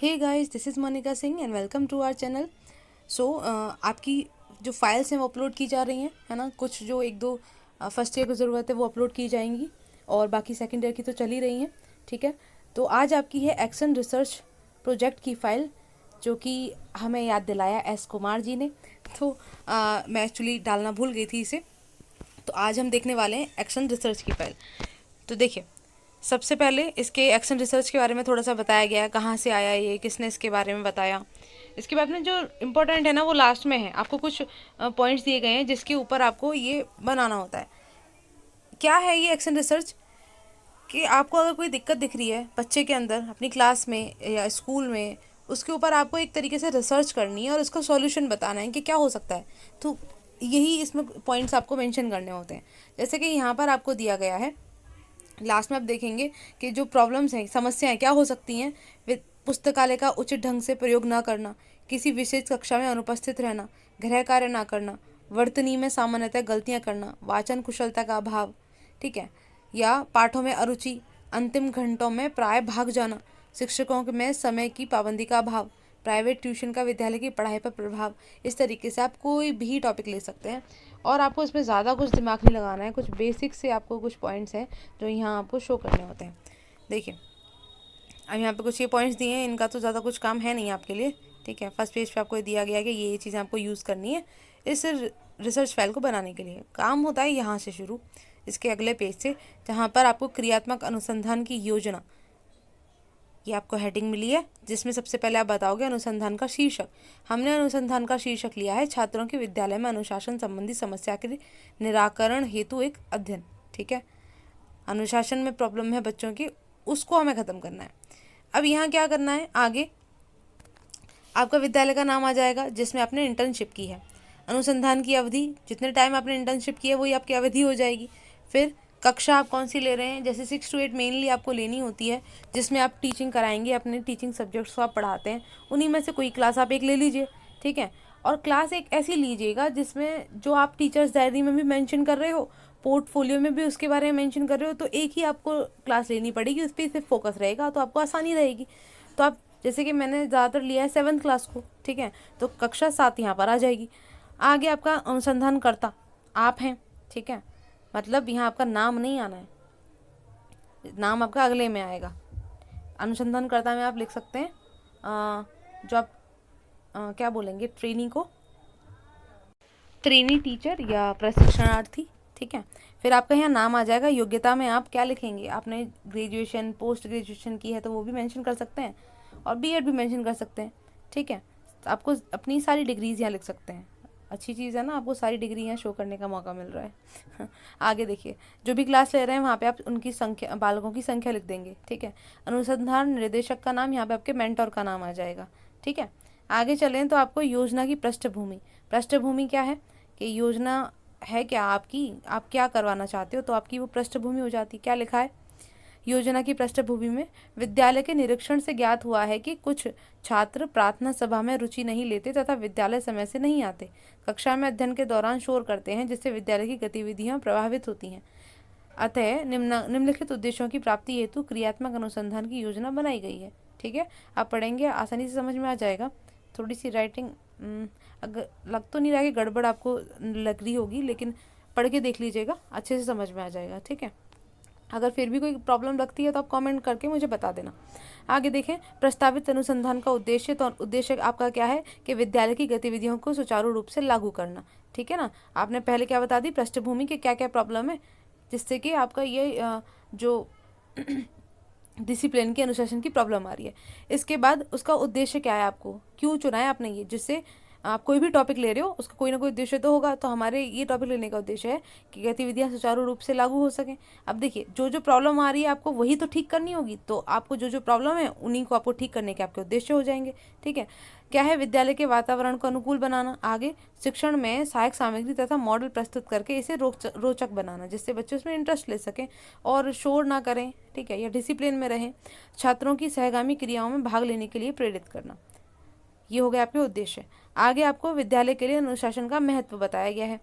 Hey guys, this is Monika Singh and welcome to our channel. आपकी जो files हैं वो अपलोड की जा रही हैं, है ना। कुछ जो एक दो फर्स्ट ईयर की ज़रूरत है वो अपलोड की जाएंगी और बाकी सेकंड ईयर की तो चल ही रही हैं, ठीक है। तो आज आपकी है एक्शन रिसर्च प्रोजेक्ट की फ़ाइल, जो कि हमें याद दिलाया एस कुमार जी ने। तो मैं एक्चुअली डालना भूल गई थी इसे। तो आज हम देखने वाले हैं एक्शन रिसर्च की फ़ाइल। तो देखिए, सबसे पहले इसके एक्शन रिसर्च के बारे में थोड़ा सा बताया गया है, कहाँ से आया ये, किसने इसके बारे में बताया। इसके बाद में जो इम्पोर्टेंट है ना वो लास्ट में है। आपको कुछ पॉइंट्स दिए गए हैं जिसके ऊपर आपको ये बनाना होता है। क्या है ये एक्शन रिसर्च? कि आपको अगर कोई दिक्कत दिख रही है बच्चे के अंदर अपनी क्लास में या स्कूल में, उसके ऊपर आपको एक तरीके से रिसर्च करनी है और उसका सॉल्यूशन बताना है कि क्या हो सकता है। तो यही इसमें पॉइंट्स आपको मेंशन करने होते हैं। जैसे कि यहाँ पर आपको दिया गया है, लास्ट में आप देखेंगे कि जो प्रॉब्लम्स हैं, समस्याएं क्या हो सकती हैं। पुस्तकालय का उचित ढंग से प्रयोग ना करना, किसी विशेष कक्षा में अनुपस्थित रहना, गृह कार्य ना करना, वर्तनी में सामान्यतः गलतियां करना, वाचन कुशलता का अभाव, ठीक है, या पाठों में अरुचि, अंतिम घंटों में प्राय भाग जाना, शिक्षकों में समय की पाबंदी का अभाव, प्राइवेट ट्यूशन का विद्यालय की पढ़ाई पर प्रभाव। इस तरीके से आप कोई भी टॉपिक ले सकते हैं और आपको इसमें ज़्यादा कुछ दिमाग नहीं लगाना है। कुछ बेसिक से आपको कुछ पॉइंट्स हैं जो यहाँ आपको शो करने होते हैं। देखिए, अब यहाँ पे कुछ ये पॉइंट्स दिए हैं, इनका तो ज़्यादा कुछ काम है नहीं आपके लिए, ठीक है। फर्स्ट पेज पे आपको दिया गया है कि ये चीज़ें आपको यूज़ करनी है इस रिसर्च फाइल को बनाने के लिए। काम होता है यहाँ से शुरू, इसके अगले पेज से, जहाँ पर आपको क्रियात्मक अनुसंधान की योजना, ये आपको हेडिंग मिली है, जिसमें सबसे पहले आप बताओगे अनुसंधान का शीर्षक। हमने अनुसंधान का शीर्षक लिया है छात्रों के विद्यालय में अनुशासन संबंधी समस्या के निराकरण हेतु एक अध्ययन, ठीक है। अनुशासन में प्रॉब्लम है बच्चों की, उसको हमें ख़त्म करना है। अब यहाँ क्या करना है, आगे आपका विद्यालय का नाम आ जाएगा जिसमें आपने इंटर्नशिप की है। अनुसंधान की अवधि, जितने टाइम आपने इंटर्नशिप की है वही आपकी अवधि हो जाएगी। फिर कक्षा आप कौन सी ले रहे हैं, जैसे 6 to 8 मेनली आपको लेनी होती है, जिसमें आप टीचिंग कराएंगे, अपने टीचिंग सब्जेक्ट्स को आप पढ़ाते हैं, उन्हीं में से कोई क्लास आप एक ले लीजिए, ठीक है। और क्लास एक ऐसी लीजिएगा जिसमें जो आप टीचर्स डायरी में भी मेंशन कर रहे हो, पोर्टफोलियो में भी उसके बारे में मेंशन कर रहे हो, तो एक ही आपको क्लास लेनी पड़ेगी, उस पर सिर्फ फोकस रहेगा, तो आपको आसानी रहेगी। तो आप, जैसे कि मैंने ज़्यादातर लिया है 7th क्लास को, ठीक है, तो कक्षा 7 यहाँ पर आ जाएगी। आगे आपका अनुसंधान करता आप हैं, ठीक है, मतलब यहाँ आपका नाम नहीं आना है, नाम आपका अगले में आएगा। अनुसंधानकर्ता में आप लिख सकते हैं जो आप क्या बोलेंगे, ट्रेनी को, ट्रेनी टीचर या प्रशिक्षणार्थी, ठीक है। फिर आपका यहाँ नाम आ जाएगा। योग्यता में आप क्या लिखेंगे, आपने ग्रेजुएशन पोस्ट ग्रेजुएशन की है तो वो भी मेंशन कर सकते हैं और बीएड भी मेंशन कर सकते हैं, ठीक है। तो आपको अपनी सारी डिग्रीज यहाँ लिख सकते हैं। अच्छी चीज़ है ना, आपको सारी डिग्री यहाँ शो करने का मौका मिल रहा है। आगे देखिए, जो भी क्लास ले रहे हैं वहाँ पे आप उनकी संख्या, बालकों की संख्या लिख देंगे, ठीक है। अनुसंधान निर्देशक का नाम, यहाँ पे आपके मेंटर का नाम आ जाएगा, ठीक है। आगे चलें तो आपको योजना की पृष्ठभूमि, पृष्ठभूमि क्या है कि योजना है क्या आपकी, आप क्या करवाना चाहते हो, तो आपकी वो पृष्ठभूमि हो जाती। क्या लिखा है योजना की पृष्ठभूमि में, विद्यालय के निरीक्षण से ज्ञात हुआ है कि कुछ छात्र प्रार्थना सभा में रुचि नहीं लेते तथा विद्यालय समय से नहीं आते, कक्षा में अध्ययन के दौरान शोर करते हैं, जिससे विद्यालय की गतिविधियां प्रभावित होती हैं। अतः निम्नलिखित उद्देश्यों की प्राप्ति हेतु क्रियात्मक अनुसंधान की योजना बनाई गई है, ठीक है। आप पढ़ेंगे आसानी से समझ में आ जाएगा। थोड़ी सी राइटिंग अगर लग तो नहीं रहा कि गड़बड़ आपको लग रही होगी, लेकिन पढ़ के देख लीजिएगा, अच्छे से समझ में आ जाएगा, ठीक है। अगर फिर भी कोई प्रॉब्लम लगती है तो आप कमेंट करके मुझे बता देना। आगे देखें, प्रस्तावित अनुसंधान का उद्देश्य, तो उद्देश्य आपका क्या है कि विद्यालय की गतिविधियों को सुचारू रूप से लागू करना, ठीक है ना। आपने पहले क्या बता दी, पृष्ठभूमि के क्या क्या प्रॉब्लम है, जिससे कि आपका ये जो डिसिप्लिन की, अनुशासन की प्रॉब्लम आ रही है। इसके बाद उसका उद्देश्य क्या है, आपको क्यों चुना है आपने ये, जिससे आप कोई भी टॉपिक ले रहे हो उसका कोई ना कोई उद्देश्य तो होगा। तो हमारे ये टॉपिक लेने का उद्देश्य है कि गतिविधियां सुचारू रूप से लागू हो सकें। अब देखिए, जो जो प्रॉब्लम आ रही है आपको वही तो ठीक करनी होगी, तो आपको जो जो प्रॉब्लम है उन्हीं को आपको ठीक करने के आपके उद्देश्य हो जाएंगे, ठीक है। क्या है, विद्यालय के वातावरण को अनुकूल बनाना। आगे, शिक्षण में सहायक सामग्री तथा मॉडल प्रस्तुत करके इसे रोचक बनाना, जिससे बच्चे उसमें इंटरेस्ट ले सकें और शोर ना करें, ठीक है, या डिसिप्लिन में रहें। छात्रों की सहगामी क्रियाओं में भाग लेने के लिए प्रेरित करना। ये हो गया आपके उद्देश्य। आगे आपको विद्यालय के लिए अनुशासन का महत्व बताया गया है।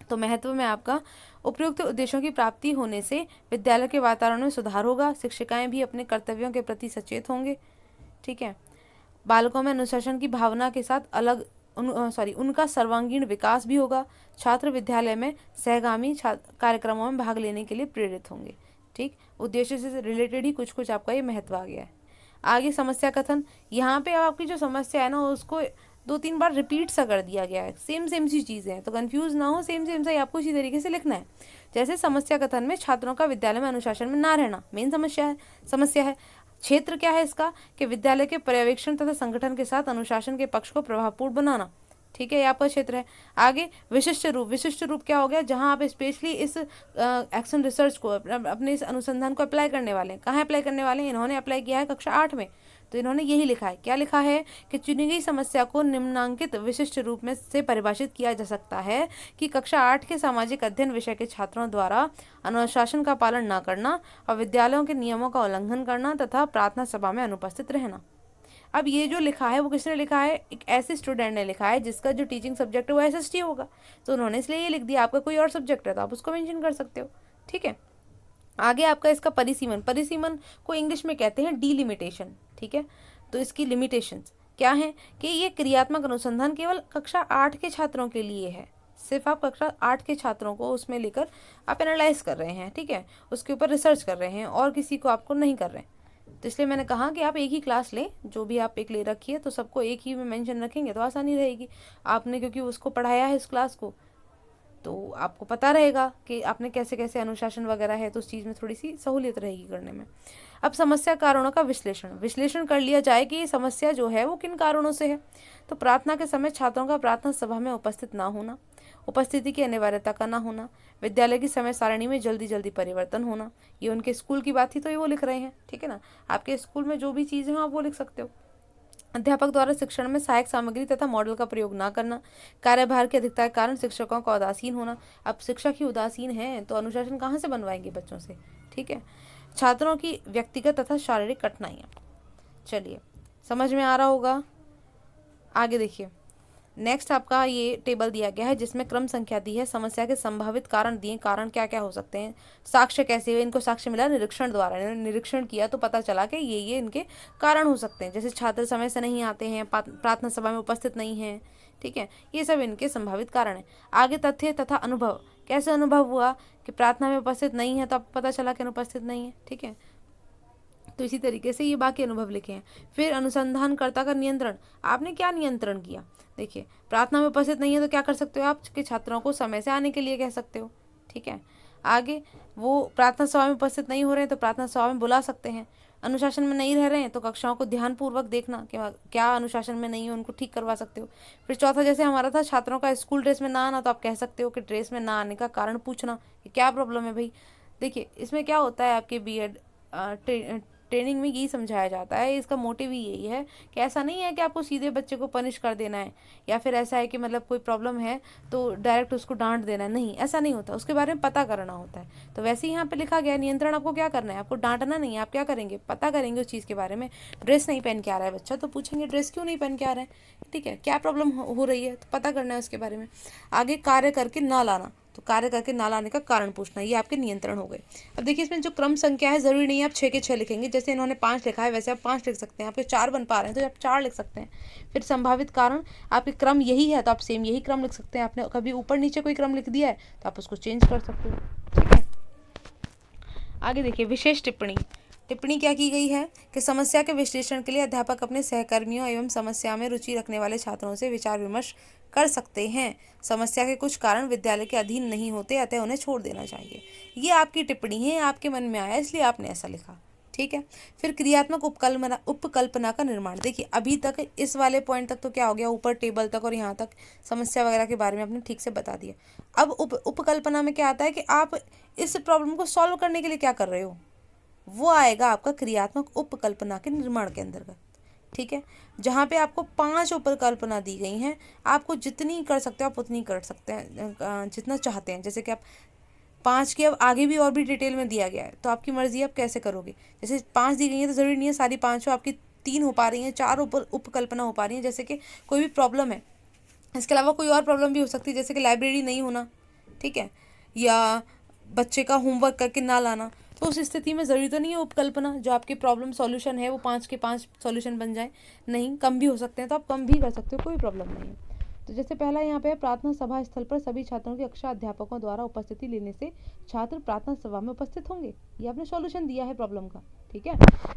तो महत्व में आपका, उपयुक्त उद्देश्यों की प्राप्ति होने से विद्यालय के वातावरण में सुधार होगा, शिक्षिकाएं भी अपने कर्तव्यों के प्रति सचेत होंगे, ठीक है। बालकों में अनुशासन की भावना के साथ उनका सर्वांगीण विकास भी होगा। छात्र विद्यालय में सहगामी कार्यक्रमों में भाग लेने के लिए प्रेरित होंगे। ठीक, उद्देश्य से रिलेटेड ही कुछ कुछ आपका ये महत्व आ गया है। आगे समस्या कथन, यहाँ पे अब आपकी जो समस्या है ना उसको 2-3 बार रिपीट सा कर दिया गया है, सेम सेम सी चीज़ें हैं, तो कंफ्यूज ना हो, सेम सेम सा ही आपको इसी तरीके से लिखना है। जैसे समस्या कथन में छात्रों का विद्यालय में अनुशासन में ना रहना मेन समस्या है। क्षेत्र क्या है इसका, कि विद्यालय के पर्यवेक्षण तथा संगठन के साथ अनुशासन के पक्ष को प्रभावपूर्ण बनाना। ठीक है, ये आपका क्षेत्र है। आगे विशिष्ट रूप क्या हो गया, जहां आप स्पेशली इस एक्शन रिसर्च को अपने इस अनुसंधान को अप्लाई करने वाले हैं। कहाँ अप्लाई करने वाले हैं, इन्होंने अप्लाई किया है कक्षा 8 में, तो इन्होंने यही लिखा है। क्या लिखा है कि चुनी गई समस्या को निम्नांकित विशिष्ट रूप में से परिभाषित किया जा सकता है कि कक्षा 8 के सामाजिक अध्ययन विषय के छात्रों द्वारा अनुशासन का पालन न करना और विद्यालयों के नियमों का उल्लंघन करना तथा प्रार्थना सभा में अनुपस्थित रहना। अब ये जो लिखा है वो किसने लिखा है, एक ऐसे स्टूडेंट ने लिखा है जिसका जो टीचिंग सब्जेक्ट है वो एसएसटी होगा, तो उन्होंने इसलिए ये लिख दिया। आपका कोई और सब्जेक्ट है तो आप उसको मेंशन कर सकते हो। ठीक है, आगे आपका इसका परिसीमन को इंग्लिश में कहते हैं डिलिमिटेशन। ठीक है, तो इसकी लिमिटेशंस क्या है कि ये क्रियात्मक अनुसंधान केवल कक्षा 8 के छात्रों के लिए है। सिर्फ आप कक्षा 8 के छात्रों को उसमें लेकर आप एनालाइज कर रहे हैं, ठीक है, उसके ऊपर रिसर्च कर रहे हैं, और किसी को आपको नहीं कर रहे हैं। तो इसलिए मैंने कहा कि आप एक ही क्लास लें, जो भी आप एक ले रखिए तो सबको एक ही में मेंशन रखेंगे तो आसानी रहेगी। आपने क्योंकि उसको पढ़ाया है इस क्लास को, तो आपको पता रहेगा कि आपने कैसे कैसे अनुशासन वगैरह है, तो उस चीज़ में थोड़ी सी सहूलियत रहेगी करने में। अब समस्या कारणों का विश्लेषण कर लिया जाए कि ये समस्या जो है वो किन कारणों से है। तो प्रार्थना के समय छात्रों का प्रार्थना सभा में उपस्थित ना होना, उपस्थिति की अनिवार्यता का ना होना, विद्यालय की समय सारणी में जल्दी जल्दी परिवर्तन होना। ये उनके स्कूल की बात थी तो ये वो लिख रहे हैं, ठीक है ना। आपके स्कूल में जो भी चीज़ें हो आप वो लिख सकते हो। अध्यापक द्वारा शिक्षण में सहायक सामग्री तथा मॉडल का प्रयोग ना करना, कार्यभार की अधिकता के कारण शिक्षकों का उदासीन होना। अब शिक्षक ही उदासीन हैं तो अनुशासन कहाँ से बनवाएंगे बच्चों से, ठीक है। छात्रों की व्यक्तिगत तथा शारीरिक कठिनाइयाँ, चलिए समझ में आ रहा होगा। आगे देखिए, नेक्स्ट आपका ये टेबल दिया गया है जिसमें क्रम संख्या दी है, समस्या के संभावित कारण दिए, कारण क्या क्या हो सकते हैं, साक्ष्य कैसे हुए, इनको साक्ष्य मिला निरीक्षण द्वारा, इन्होंने निरीक्षण किया तो पता चला कि ये इनके कारण हो सकते हैं। जैसे छात्र समय से नहीं आते हैं, प्रार्थना सभा में उपस्थित नहीं हैं, ठीक है, ये सब इनके संभावित कारण है। आगे तथ्य तथा अनुभव, कैसे अनुभव हुआ कि प्रार्थना में उपस्थित नहीं है तो आपको पता चला कि अनुपस्थित नहीं है, ठीक है। तो इसी तरीके से ये बाकी अनुभव लिखे हैं। फिर अनुसंधानकर्ता का नियंत्रण, आपने क्या नियंत्रण किया। देखिए, प्रार्थना में उपस्थित नहीं है तो क्या कर सकते हो, आपके छात्रों को समय से आने के लिए कह सकते हो, ठीक है। आगे वो प्रार्थना सभा में उपस्थित नहीं हो रहे हैं तो प्रार्थना सभा में बुला सकते हैं। अनुशासन में नहीं रह रहे हैं तो कक्षाओं को ध्यानपूर्वक देखना कि क्या अनुशासन में नहीं है, उनको ठीक करवा सकते हो। फिर चौथा, जैसे हमारा था छात्रों का स्कूल ड्रेस में ना आना, तो आप कह सकते हो कि ड्रेस में ना आने का कारण पूछना कि क्या प्रॉब्लम है भाई। देखिए, इसमें क्या होता है, आपके बीएड ट्रेनिंग में यही समझाया जाता है, इसका मोटिव ही यही है कि ऐसा नहीं है कि आपको सीधे बच्चे को पनिश कर देना है, या फिर ऐसा है कि मतलब कोई प्रॉब्लम है तो डायरेक्ट उसको डांट देना है, नहीं, ऐसा नहीं होता, उसके बारे में पता करना होता है। तो वैसे ही यहाँ पे लिखा गया नियंत्रण, आपको क्या करना है, आपको डांटना नहीं है, आप क्या करेंगे, पता करेंगे उस चीज़ के बारे में। ड्रेस नहीं पहन के आ रहा है बच्चा तो पूछेंगे ड्रेस क्यों नहीं पहन के आ रहा है, ठीक है, क्या प्रॉब्लम हो रही है, तो पता करना है उसके बारे में। आगे कार्य करके ना लाना, तो कार्य करके ना लाने का कारण पूछना, ये आपके नियंत्रण हो गए। अब देखिए, इसमें जो क्रम संख्या है जरूरी नहीं है आप 6 के 6 लिखेंगे, जैसे इन्होंने 5 लिखा है वैसे आप 5 लिख सकते हैं, आपके 4 बन पा रहे हैं तो आप 4 लिख सकते हैं। फिर संभावित कारण, आपके क्रम यही है तो आप सेम यही क्रम लिख सकते हैं, आपने कभी ऊपर नीचे कोई क्रम लिख दिया है तो आप उसको चेंज कर सकते हो, ठीक है। आगे देखिए, विशेष टिप्पणी क्या की गई है कि समस्या के विश्लेषण के लिए अध्यापक अपने सहकर्मियों एवं समस्या में रुचि रखने वाले छात्रों से विचार विमर्श कर सकते हैं। समस्या के कुछ कारण विद्यालय के अधीन नहीं होते, अतः उन्हें छोड़ देना चाहिए। ये आपकी टिप्पणी है, आपके मन में आया इसलिए आपने ऐसा लिखा, ठीक है। फिर क्रियात्मक उपकल्पना का निर्माण, देखिए अभी तक इस वाले पॉइंट तक तो क्या हो गया, ऊपर टेबल तक और यहाँ तक समस्या वगैरह के बारे में आपने ठीक से बता दिया। अब उपकल्पना में क्या आता है कि आप इस प्रॉब्लम को सॉल्व करने के लिए क्या कर रहे हो, वो आएगा आपका क्रियात्मक उपकल्पना के निर्माण के अंतर्गत, ठीक है। जहाँ पे आपको 5 उपकल्पना दी गई हैं, आपको जितनी कर सकते हो आप उतनी कर सकते हैं, जितना चाहते हैं। जैसे कि आप 5 की अब आगे भी और भी डिटेल में दिया गया है तो आपकी मर्जी आप कैसे करोगे। जैसे 5 दी गई है तो ज़रूरी नहीं है सारी 5 हो, आपकी 3 हो पा रही हैं, 4 उपकल्पना हो पा रही हैं। जैसे कि कोई भी प्रॉब्लम है, इसके अलावा कोई और प्रॉब्लम भी हो सकती है, जैसे कि लाइब्रेरी नहीं होना, ठीक है, या बच्चे का होमवर्क करके ना लाना। तो उस स्थिति में ज़रूरी तो नहीं है उपकल्पना जो आपके प्रॉब्लम सॉल्यूशन है वो 5 के 5 सॉल्यूशन बन जाए, नहीं, कम भी हो सकते हैं, तो आप कम भी कर सकते हो, कोई प्रॉब्लम नहीं है। तो जैसे पहला यहाँ पे प्रार्थना सभा स्थल पर सभी छात्रों की कक्षा अध्यापकों द्वारा उपस्थिति लेने से छात्र प्रार्थना सभा में उपस्थित होंगे, ये आपने सॉल्यूशन दिया है प्रॉब्लम का, ठीक है।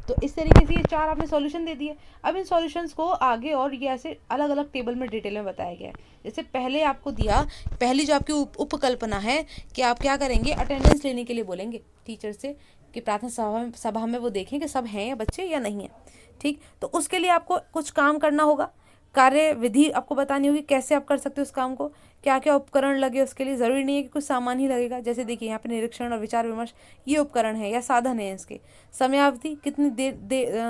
तो इस तरीके से ये 4 आपने सॉल्यूशन दे दिए। अब इन सॉल्यूशंस को आगे और ये ऐसे अलग अलग टेबल में डिटेल में बताया गया है। जैसे पहले आपको दिया, पहली जो आपकी उपकल्पना है कि आप क्या करेंगे, अटेंडेंस लेने के लिए बोलेंगे टीचर से कि प्रार्थना सभा में वो देखें कि सब हैं या बच्चे या नहीं है, ठीक। तो उसके लिए आपको कुछ काम करना होगा, कार्य विधि आपको बतानी होगी कैसे आप कर सकते हो उस काम को, क्या क्या उपकरण लगे उसके लिए, ज़रूरी नहीं है कि कुछ सामान ही लगेगा। जैसे देखिए यहाँ पे निरीक्षण और विचार विमर्श ये उपकरण है या साधन है इसके, समयावधि कितनी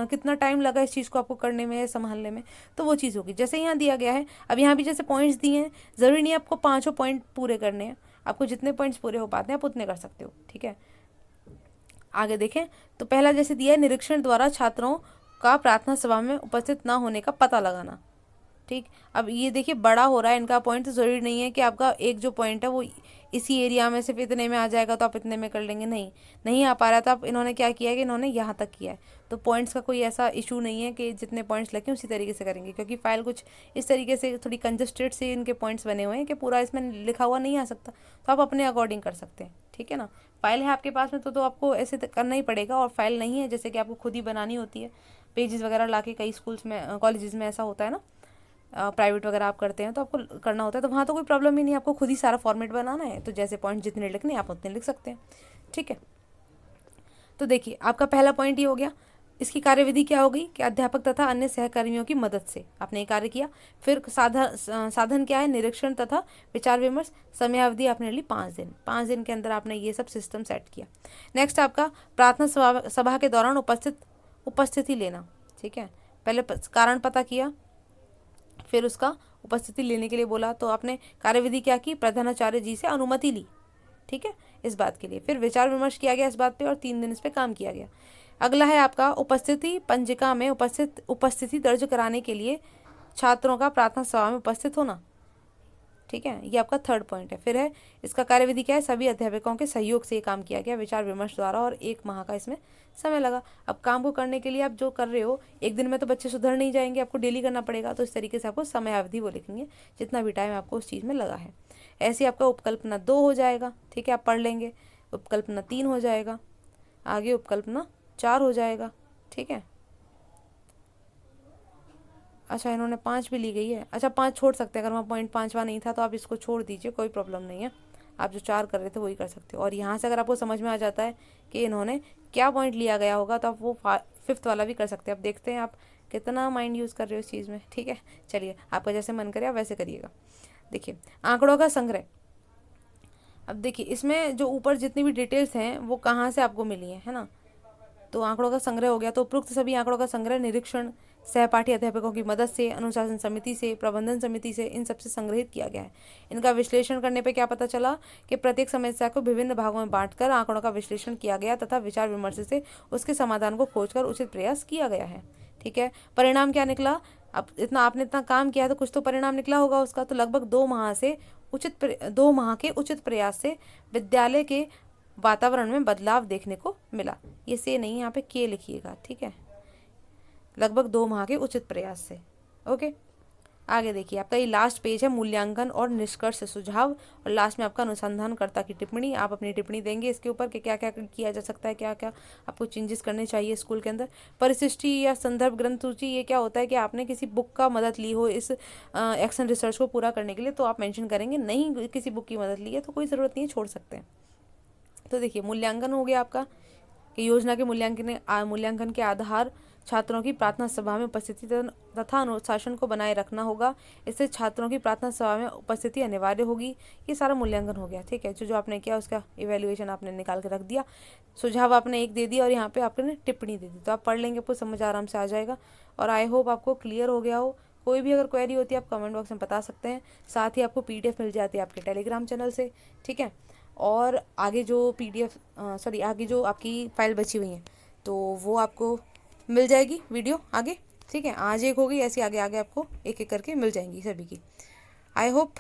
कितना टाइम लगा इस चीज़ को आपको करने में या संभालने में, तो वो चीज़ होगी जैसे यहाँ दिया गया है। अब यहाँ भी जैसे पॉइंट्स दिए हैं, ज़रूरी नहीं है आपको 5 पॉइंट पूरे करने हैं, आपको जितने पॉइंट्स पूरे हो पाते हैं आप उतने कर सकते हो, ठीक है। आगे देखें तो पहला जैसे दिया है, निरीक्षण द्वारा छात्रों का प्रार्थना सभा में उपस्थित न होने का पता लगाना, ठीक। अब ये देखिए बड़ा हो रहा है इनका पॉइंट, तो ज़रूरी नहीं है कि आपका एक जो पॉइंट है वो इसी एरिया में सिर्फ इतने में आ जाएगा तो आप इतने में कर लेंगे, नहीं आ पा रहा था। अब इन्होंने क्या किया है कि इन्होंने यहाँ तक किया है, तो पॉइंट्स का कोई ऐसा इशू नहीं है कि जितने पॉइंट्स लगे उसी तरीके से करेंगे, क्योंकि फाइल कुछ इस तरीके से थोड़ी कंजस्टेड से इनके पॉइंट्स बने हुए हैं कि पूरा इसमें लिखा हुआ नहीं आ सकता, तो आप अपने अकॉर्डिंग कर सकते हैं, ठीक है ना। फाइल है आपके पास में तो आपको ऐसे करना ही पड़ेगा, और फाइल नहीं है जैसे कि आपको खुद ही बनानी होती है, पेजेस वगैरह ला के, कई स्कूल्स में कॉलेजेस में ऐसा होता है ना, प्राइवेट वगैरह आप करते हैं तो आपको करना होता है, तो वहाँ तो कोई प्रॉब्लम ही नहीं, आपको खुद ही सारा फॉर्मेट बनाना है, तो जैसे पॉइंट जितने लिखने हैं आप उतने लिख सकते हैं, ठीक है। तो देखिए आपका पहला पॉइंट ये हो गया। इसकी कार्यविधि क्या होगी कि अध्यापक तथा अन्य सहकर्मियों की मदद से आपने ये कार्य किया। फिर साधन क्या है, निरीक्षण तथा विचार विमर्श, समयावधि आपने ली 5 दिन के अंदर आपने ये सब सिस्टम सेट किया। नेक्स्ट आपका प्रार्थना सभा के दौरान उपस्थिति लेना, ठीक है। पहले कारण पता किया, फिर उसका उपस्थिति लेने के लिए बोला, तो आपने कार्यविधि क्या की, प्रधानाचार्य जी से अनुमति ली, ठीक है, इस बात के लिए। फिर विचार विमर्श किया गया इस बात पे और 3 दिन इस पे काम किया गया। अगला है आपका उपस्थिति पंजिका में उपस्थिति दर्ज कराने के लिए छात्रों का प्रार्थना सभा में उपस्थित होना, ठीक है, ये आपका थर्ड पॉइंट है। फिर है इसका कार्यविधि क्या है, सभी अध्यापकों के सहयोग से ये काम किया गया विचार विमर्श द्वारा, और 1 माह का इसमें समय लगा। अब काम को करने के लिए आप जो कर रहे हो, एक दिन में तो बच्चे सुधर नहीं जाएंगे, आपको डेली करना पड़ेगा, तो इस तरीके से आपको समय अवधि वो लिखेंगे जितना भी टाइम आपको उस चीज़ में लगा है। ऐसे आपका उपकल्पना 2 हो जाएगा, ठीक है, आप पढ़ लेंगे। उपकल्पना 3 हो जाएगा, आगे उपकल्पना 4 हो जाएगा, ठीक है। अच्छा इन्होंने 5 भी ली गई है, अच्छा 5 छोड़ सकते हैं, अगर वहाँ पॉइंट 5वां नहीं था तो आप इसको छोड़ दीजिए, कोई प्रॉब्लम नहीं है, आप जो 4 कर रहे थे वही कर सकते हो। और यहाँ से अगर आपको समझ में आ जाता है कि इन्होंने क्या पॉइंट लिया गया होगा तो आप वो 5th वाला भी कर सकते हैं। अब देखते हैं आप कितना माइंड यूज़ कर रहे हो इस चीज़ में, ठीक है। चलिए आपका जैसे मन करे आप वैसे करिएगा। देखिए आंकड़ों का संग्रह, अब देखिए इसमें जो ऊपर जितनी भी डिटेल्स हैं वो कहाँ से आपको मिली है ना, तो आंकड़ों का संग्रह हो गया। तो उपरोक्त सभी आंकड़ों का संग्रह निरीक्षण, सहपाठी अध्यापकों की मदद से, अनुशासन समिति से, प्रबंधन समिति से, इन सबसे संग्रहित किया गया है। इनका विश्लेषण करने पे क्या पता चला कि प्रत्येक समस्या को विभिन्न भागों में बांटकर आंकड़ों का विश्लेषण किया गया तथा विचार विमर्श से उसके समाधान को खोजकर उचित प्रयास किया गया है, ठीक है। परिणाम क्या निकला, अब आपने इतना काम किया है तो कुछ तो परिणाम निकला होगा उसका। तो लगभग 2 माह के उचित प्रयास से विद्यालय के वातावरण में बदलाव देखने को मिला। ये से नहीं, यहाँ पे के लिखिएगा, ठीक है, लगभग 2 माह के उचित प्रयास से, ओके। आगे देखिए आपका ये लास्ट पेज है, मूल्यांकन और निष्कर्ष सुझाव, और लास्ट में आपका अनुसंधानकर्ता की टिप्पणी। आप अपनी टिप्पणी देंगे इसके ऊपर कि क्या क्या किया जा सकता है, क्या क्या आपको चेंजेस करने चाहिए स्कूल के अंदर। परिशिष्टि या संदर्भ ग्रंथ सूची, ये क्या होता है कि आपने किसी बुक का मदद ली हो इस एक्शन रिसर्च को पूरा करने के लिए, तो आप मेंशन करेंगे। नहीं किसी बुक की मदद ली है तो कोई ज़रूरत नहीं है, छोड़ सकते हैं। तो देखिए मूल्यांकन हो गया आपका कि योजना के मूल्यांकन के आधार छात्रों की प्रार्थना सभा में उपस्थिति तथा अनुशासन को बनाए रखना होगा। इससे छात्रों की प्रार्थना सभा में उपस्थिति अनिवार्य होगी। ये सारा मूल्यांकन हो गया, ठीक है। जो आपने किया उसका इवैल्यूएशन आपने निकाल के रख दिया, सुझाव आपने 1 दे दिया और यहाँ पे आपने टिप्पणी दे दी, तो आप पढ़ लेंगे, आपको समझ आराम से आ जाएगा। और आई होप आपको क्लियर हो गया हो। कोई भी अगर क्वेरी होती है आप कमेंट बॉक्स में बता सकते हैं। साथ ही आपको PDF मिल जाती है आपके टेलीग्राम चैनल से, ठीक है। और आगे जो आगे जो आपकी फ़ाइल बची हुई हैं तो वो आपको मिल जाएगी वीडियो आगे, ठीक है। आज एक होगी, ऐसी आगे आगे आपको एक एक करके मिल जाएंगी सभी की। आई होप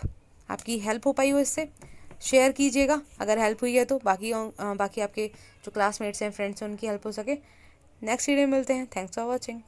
आपकी हेल्प हो पाई हो इससे। शेयर कीजिएगा अगर हेल्प हुई है तो, बाकी आपके जो क्लासमेट्स हैं, फ्रेंड्स हैं, उनकी हेल्प हो सके। नेक्स्ट वीडियो में मिलते हैं। Thanks for watching.